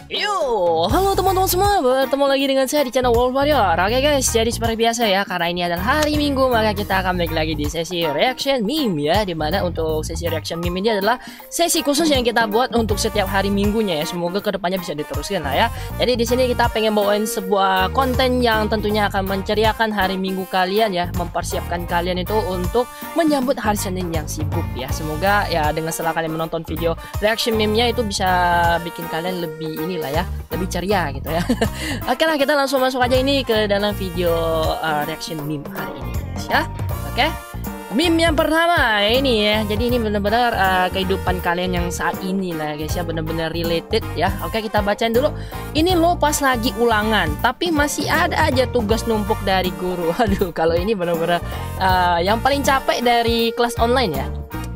Yo, halo teman-teman semua, bertemu lagi dengan saya di channel Wolf Warrior. Oke guys, jadi seperti biasa ya, karena ini adalah hari Minggu, maka kita akan balik lagi di sesi reaction meme ya. Dimana untuk sesi reaction meme ini adalah sesi khusus yang kita buat untuk setiap hari Minggunya ya. Semoga kedepannya bisa diteruskan lah ya. Jadi di sini kita pengen bawain sebuah konten yang tentunya akan menceriakan hari Minggu kalian ya, mempersiapkan kalian itu untuk menyambut hari Senin yang sibuk ya. Semoga ya dengan setelah kalian menonton video reaction meme-nya itu bisa bikin kalian lebih inilah ya, lebih ceria gitu ya. Oke lah, kita langsung masuk aja ini ke dalam video reaction meme hari ini guys ya. Oke, meme yang pertama ini ya. Jadi ini benar-benar kehidupan kalian yang saat ini lah guys ya, benar-benar related ya. Oke, kita bacain dulu. Ini lo pas lagi ulangan tapi masih ada aja tugas numpuk dari guru. Aduh, kalau ini benar-benar yang paling capek dari kelas online ya.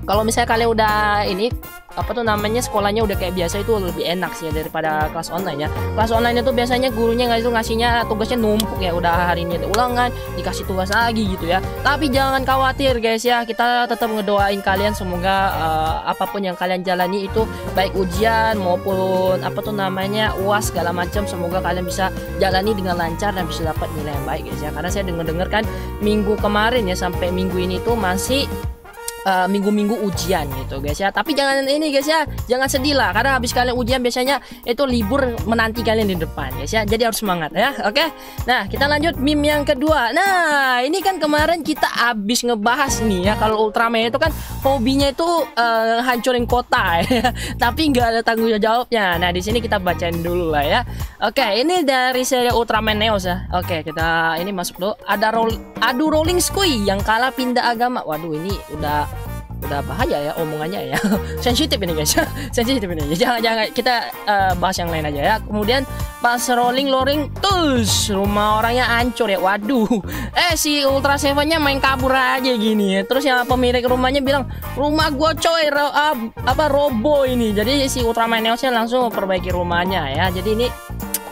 Kalau misalnya kalian udah ini apa tuh namanya, sekolahnya udah kayak biasa, itu lebih enak sih ya daripada kelas online ya. Kelas online itu biasanya gurunya ngasihnya tugasnya numpuk ya, udah hari ini ada ulangan dikasih tugas lagi gitu ya. Tapi jangan khawatir guys ya, kita tetap ngedoain kalian semoga apapun yang kalian jalani itu baik ujian maupun apa tuh namanya UAS segala macam, semoga kalian bisa jalani dengan lancar dan bisa dapat nilai yang baik guys ya. Karena saya dengar kan minggu kemarin ya sampai minggu ini tuh masih minggu-minggu ujian gitu guys ya. Tapi jangan ini guys ya, jangan sedih lah, karena habis kalian ujian biasanya itu libur menanti kalian di depan guys ya. Jadi harus semangat ya. Oke, nah kita lanjut meme yang kedua. Nah ini kan kemarin kita habis ngebahas nih ya, kalau Ultraman itu kan hobinya itu hancurin kota ya. Tapi nggak ada tanggung jawabnya. Nah di sini kita bacain dulu lah ya. Oke, ini dari seri Ultraman Neos ya. Oke, kita ini masuk dulu. Ada adu rolling squee yang kalah pindah agama. Waduh, ini udah bahaya ya omongannya ya. Sensitif ini guys. Sensitif ini. Jangan kita bahas yang lain aja ya. Kemudian pas rolling terus rumah orangnya hancur ya. Waduh. Si Ultra Seven-nya main kabur aja gini ya. Terus yang pemilik rumahnya bilang, "Rumah gua coy robo ini." Jadi si Ultraman Neos-nya langsung memperbaiki rumahnya ya. Jadi ini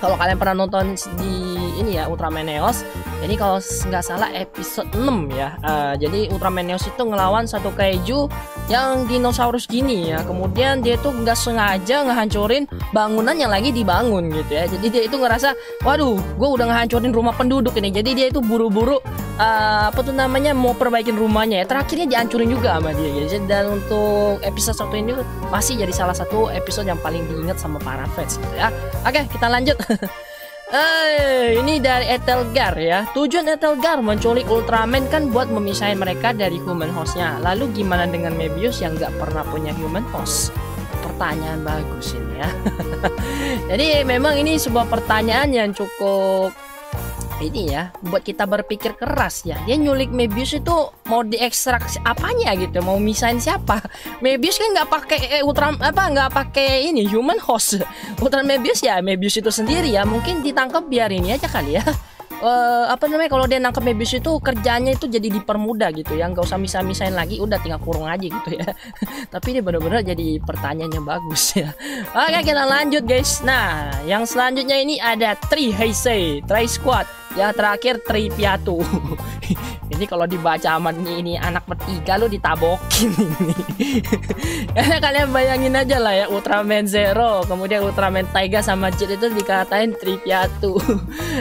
kalau kalian pernah nonton di ini ya Ultraman Neos, ini kalau nggak salah episode 6 ya. Jadi Ultraman Neos itu ngelawan satu kaiju yang dinosaurus gini ya. Kemudian dia tuh nggak sengaja ngehancurin bangunan yang lagi dibangun gitu ya. Jadi dia itu ngerasa, waduh, gue udah ngehancurin rumah penduduk ini. Jadi dia itu buru-buru apa tuh namanya mau perbaikin rumahnya ya. Terakhirnya dihancurin juga sama dia guys. Dan untuk episode 1 ini masih jadi salah satu episode yang paling diingat sama para fans gitu ya. Oke, kita lanjut. Ini dari Etelgar ya. Tujuan Etelgar menculik Ultraman kan buat memisahin mereka dari human hostnya. Lalu gimana dengan Mebius yang nggak pernah punya human host? Pertanyaan bagus ini ya. Jadi memang ini sebuah pertanyaan yang cukup ini ya, buat kita berpikir keras ya. Dia nyulik Mebius itu mau diekstrak apanya gitu, mau misahin siapa? Mebius kan nggak pakai nggak pakai ini human host. Ultra Mebius ya Mebius itu sendiri ya, mungkin ditangkap biar ini aja kali ya. Apa namanya, kalau dia nangkep Mebius itu kerjanya itu jadi dipermudah gitu ya, nggak usah misahin lagi, udah tinggal kurung aja gitu ya. Tapi ini benar-benar jadi pertanyaan yang bagus ya. Oke, kita lanjut guys. Nah yang selanjutnya ini ada Tri Heisei, Tri Squad, yang terakhir Tri Piatu. Ini kalau dibaca aman ini anak bertiga lu ditabokin ini. Karena kalian bayangin aja lah ya, Ultraman Zero, kemudian Ultraman Taiga sama Jet itu dikatain Tri Piatu.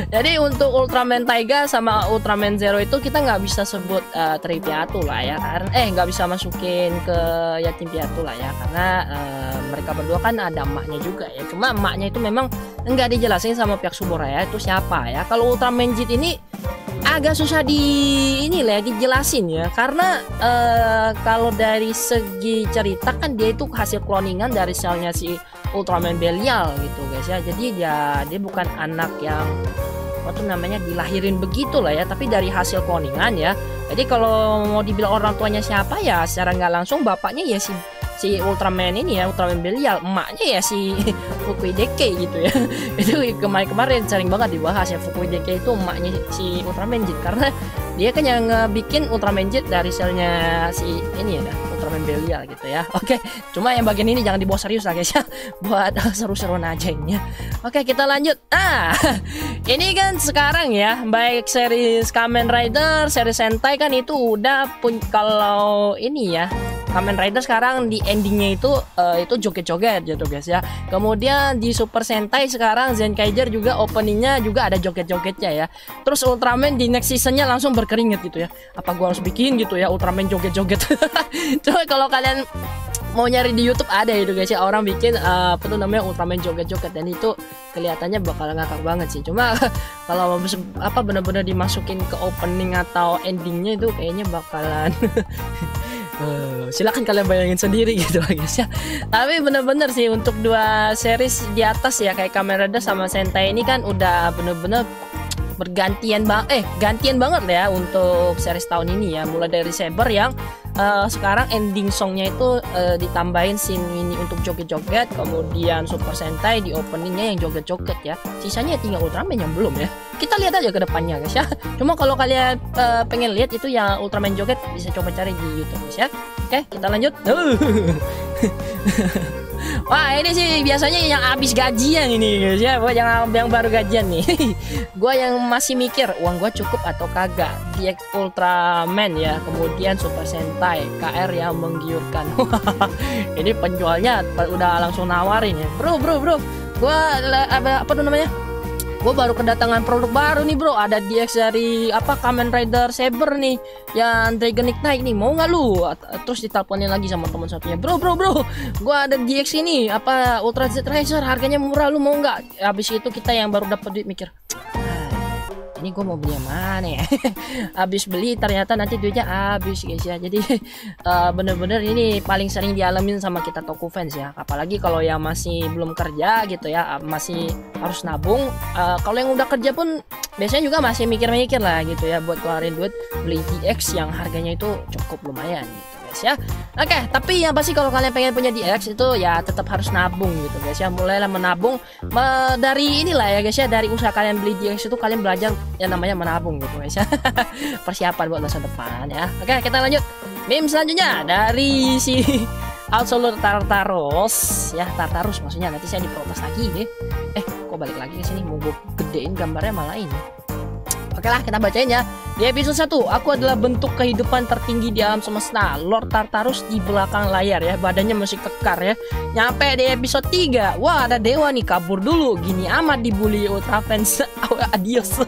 Jadi untuk Ultraman Taiga sama Ultraman Zero itu kita nggak bisa sebut Tri Piatu lah ya, karena nggak bisa masukin ke yatim piatu lah ya, karena mereka berdua kan ada emaknya juga ya. Cuma emaknya itu memang nggak dijelasin sama pihak Suboraya itu siapa ya. Kalau Ultraman Jet ini agak susah dijelasin ya, karena kalau dari segi cerita kan dia itu hasil cloningan dari selnya si Ultraman Belial gitu guys ya. Jadi dia bukan anak yang apa tuh namanya dilahirin begitu lah ya, tapi dari hasil cloningan ya. Jadi kalau mau dibilang orang tuanya siapa ya, secara nggak langsung bapaknya ya si Ultraman ini ya, Ultraman Belial, emaknya ya si Fukui Deke gitu ya. Itu kemarin sering banget dibahas ya, Fukui Deke itu emaknya si Ultraman Jet, karena dia kan yang bikin Ultraman Jet dari selnya si ini ya Ultraman Belial gitu ya. Oke, cuma yang bagian ini jangan dibawa serius lah guys ya, buat seru-seruan aja ini ya. Oke, kita lanjut. Ini kan sekarang ya, baik series Kamen Rider, series Sentai kan itu udah kalau ini ya Kamen Rider sekarang di endingnya itu joget-joget gitu guys ya. Kemudian di Super Sentai sekarang Zenkaiger juga openingnya juga ada joget-jogetnya ya. Terus Ultraman di next seasonnya langsung berkeringat gitu ya. Apa gua harus bikin gitu ya Ultraman joget-joget? Coba kalau kalian mau nyari di YouTube ada itu guys ya, orang bikin apa tuh namanya Ultraman joget-joget, dan itu kelihatannya bakal ngakak banget sih. Cuma kalau apa bener-bener dimasukin ke opening atau endingnya itu kayaknya bakalan silakan kalian bayangin sendiri gitu guys ya. Tapi bener-bener sih untuk dua series di atas ya kayak Kamen Rider sama Sentai ini kan udah bener-bener gantian banget ya untuk series tahun ini ya. Mulai dari Saber yang sekarang ending songnya itu ditambahin scene ini untuk joget-joget, kemudian Super Sentai di openingnya yang joget-joget ya. Sisanya tinggal Ultraman yang belum ya. Kita lihat aja ke depannya guys ya. Cuma kalau kalian pengen lihat itu yang Ultraman joget bisa coba cari di YouTube guys ya. Oke, kita lanjut. Wah, ini sih biasanya yang habis gajian ini guys ya, buat yang baru gajian nih. Gua yang masih mikir uang gua cukup atau kagak. DX Ultraman ya, kemudian Super Sentai KR yang menggiurkan. Ini penjualnya udah langsung nawarin ya. Bro. Gua apa tuh namanya? Gue baru kedatangan produk baru nih bro, ada DX dari apa Kamen Rider Saber nih, yang Dragon Knight nih, mau nggak lu? Terus diteleponin lagi sama teman satunya, bro, gue ada DX ini apa Ultra Z Racer, harganya murah, lu mau nggak? Habis itu kita yang baru dapat duit mikir, ini gue mau beli yang mana ya? Habis beli ternyata nanti duitnya habis guys ya. Jadi bener-bener ini paling sering dialamin sama kita Toku fans ya. Apalagi kalau yang masih belum kerja gitu ya, masih harus nabung. Kalau yang udah kerja pun biasanya juga masih mikir-mikir lah gitu ya buat keluarin duit beli DX yang harganya itu cukup lumayan gitu guys ya. Oke, tapi yang pasti kalau kalian pengen punya DX itu ya tetap harus nabung gitu guys ya. Mulailah menabung dari inilah ya guys ya, dari usaha kalian beli DX itu kalian belajar yang namanya menabung gitu guys ya. Persiapan buat masa depan ya. Oke, kita lanjut. Meme selanjutnya dari si Absolute Tartarus ya, Tartarus maksudnya, nanti saya diprotes lagi deh. Kok balik lagi ke sini, mau gue gedein gambarnya malah ini. Oke lah, kita bacain ya. Di episode 1, aku adalah bentuk kehidupan tertinggi di alam semesta. Lord Tartarus di belakang layar ya, badannya masih kekar ya. Nyampe di episode 3, wah ada dewa nih, kabur dulu. Gini amat dibully Ultra fans. Adios.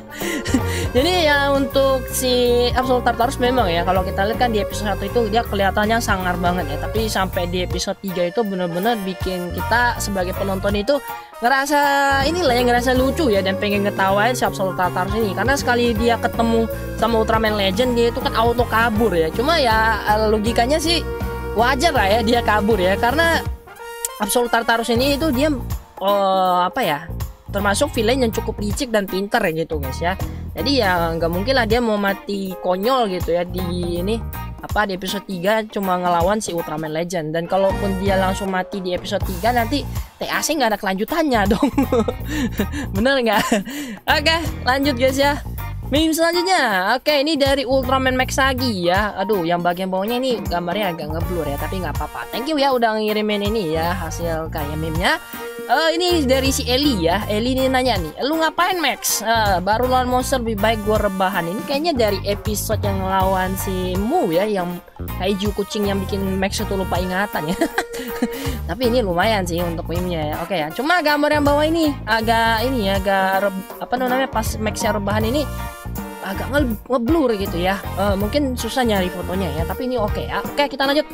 Jadi ya untuk si Absolute Tartarus memang ya, kalau kita lihat kan di episode 1 itu dia kelihatannya sangar banget ya. Tapi sampai di episode 3 itu benar-benar bikin kita sebagai penonton itu ngerasa inilah yang ngerasa lucu ya, dan pengen ngetawain si Absolute Tartarus ini, karena sekali dia ketemu sama Ultraman Legend dia itu kan auto kabur ya. Cuma ya logikanya sih wajar lah ya dia kabur ya, karena Absolute Tartarus ini itu dia apa ya, termasuk villain yang cukup licik dan pinter ya gitu guys ya. Jadi ya nggak mungkin lah dia mau mati konyol gitu ya di ini apa di episode 3 cuma ngelawan si Ultraman Legend. Dan kalaupun dia langsung mati di episode 3 nanti TAC nggak ada kelanjutannya dong. Bener nggak? Oke, lanjut guys ya. Meme selanjutnya, oke ini dari Ultraman Max Sagi ya. Aduh, yang bagian bawahnya ini gambarnya agak ngeblur ya, tapi nggak apa-apa. Thank you ya udah ngirimin ini ya hasil kayak meme-nya. Ini dari si Eli ya. Eli ini nanya nih, lu ngapain Max? Baru lawan monster, lebih baik gue rebahan. Ini kayaknya dari episode yang ngelawan si Mu ya, yang kaiju kucing yang bikin Max itu lupa ingatan ya. Tapi ini lumayan sih untuk meme-nya ya. Oke ya. Cuma gambar yang bawah ini agak ini ya, agak apa namanya pas Max-nya rebahan ini agak ngeblur gitu ya. Mungkin susah nyari fotonya ya, tapi ini oke ya. Oke, kita lanjut.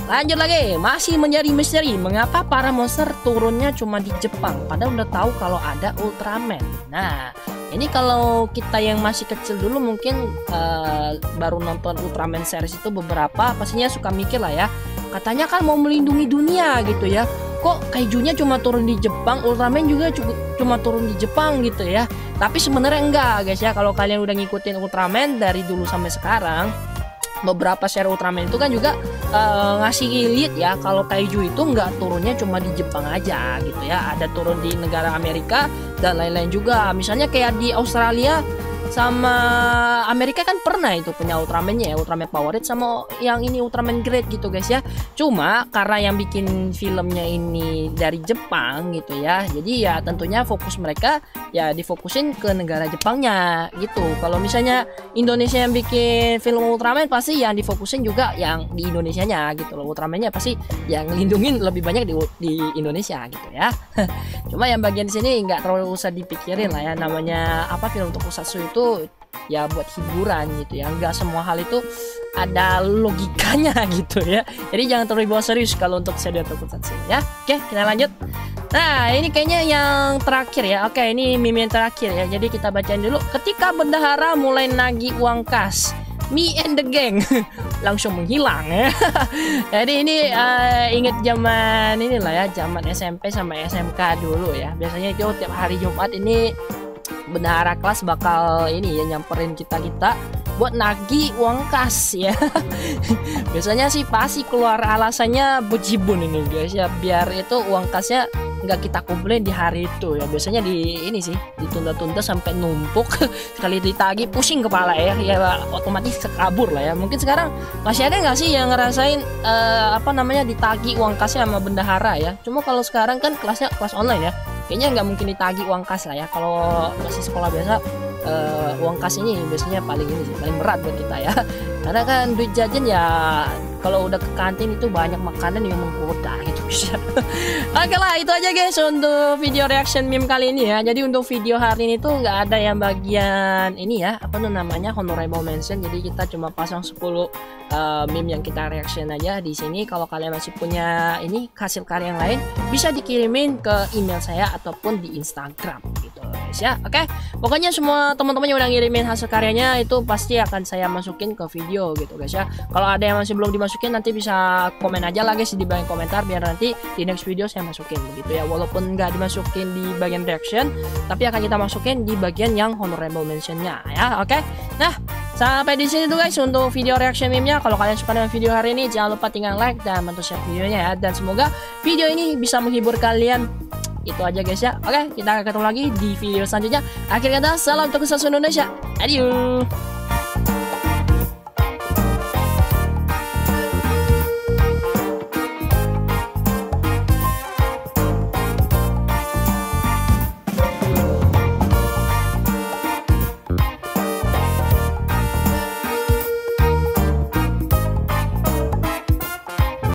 Lanjut lagi, masih menjadi misteri mengapa para monster turunnya cuma di Jepang, padahal udah tahu kalau ada Ultraman. Nah, ini kalau kita yang masih kecil dulu mungkin baru nonton Ultraman series itu beberapa, pastinya suka mikir lah ya. Katanya kan mau melindungi dunia gitu ya. Kok kaijunya cuma turun di Jepang, Ultraman juga cuma turun di Jepang gitu ya. Tapi sebenarnya enggak guys ya, kalau kalian udah ngikutin Ultraman dari dulu sampai sekarang, beberapa seri Ultraman itu kan juga ngasih lihat ya kalau kaiju itu nggak turunnya cuma di Jepang aja gitu ya, ada turun di negara Amerika dan lain-lain juga. Misalnya kayak di Australia sama Amerika kan pernah itu punya Ultraman-nya ya, Ultraman Power Rangers sama yang ini Ultraman Great gitu guys ya. Cuma karena yang bikin filmnya ini dari Jepang gitu ya, jadi ya tentunya fokus mereka ya difokusin ke negara Jepangnya gitu. Kalau misalnya Indonesia yang bikin film Ultraman, pasti yang difokusin juga yang di Indonesianya gitu loh. Ultraman-nya pasti yang ngelindungin lebih banyak di Indonesia gitu ya. Cuma yang bagian sini nggak terlalu usah dipikirin lah ya, namanya apa, film tokusatsu itu ya buat hiburan gitu ya, nggak semua hal itu ada logikanya gitu ya. Jadi jangan terlalu dibawa serius kalau untuk serial tokusatsu ya. Oke, kita lanjut. Nah, ini kayaknya yang terakhir ya. Oke, ini meme yang terakhir ya. Jadi kita bacain dulu. Ketika bendahara mulai nagih uang kas, me and the gang langsung menghilang ya. Jadi ini inget zaman inilah ya, zaman SMP sama SMK dulu ya. Biasanya itu tiap hari Jumat ini bendahara kelas bakal ini ya nyamperin kita buat nagih uang kas ya. Biasanya sih pasti keluar alasannya bejibun ini guys ya, biar itu uang kasnya nggak kita kumpulin di hari itu ya. Biasanya di ini sih ditunda-tunda sampai numpuk. Sekali ditagih pusing kepala ya, otomatis kabur lah ya. Mungkin sekarang masih ada nggak sih yang ngerasain apa namanya ditagih uang kasnya sama bendahara ya. Cuma kalau sekarang kan kelasnya kelas online ya, kayaknya nggak mungkin ditagih uang kas lah ya. Kalau masih sekolah biasa uang kas ini biasanya paling ini sih, paling berat buat kita ya. Karena kan duit jajan ya kalau udah ke kantin itu banyak makanan yang menggoda gitu bisa. Oke lah, itu aja guys untuk video reaction meme kali ini ya. Jadi untuk video hari ini tuh nggak ada yang bagian ini ya, apa tuh namanya, honorable mention. Jadi kita cuma pasang 10 meme yang kita reaction aja di sini. Kalau kalian masih punya ini hasil karya yang lain, bisa dikirimin ke email saya ataupun di Instagram gitu guys ya. Oke, pokoknya semua teman-teman yang udah ngirimin hasil karyanya itu pasti akan saya masukin ke video gitu guys ya. Kalau ada yang masih belum dimasukin, nanti bisa komen aja lah guys di bagian komentar, biar nanti di next video saya masukin begitu ya. Walaupun nggak dimasukin di bagian reaction, tapi akan kita masukin di bagian yang honorable mentionnya ya. Oke, nah sampai di sini tuh guys untuk video reaction meme-nya. Kalau kalian suka dengan video hari ini, jangan lupa tinggal like dan bantu share videonya ya. Dan semoga video ini bisa menghibur kalian. Itu aja guys ya. Oke, kita akan ketemu lagi di video selanjutnya. Akhir kata, salam tokusatsu Indonesia. Adieu.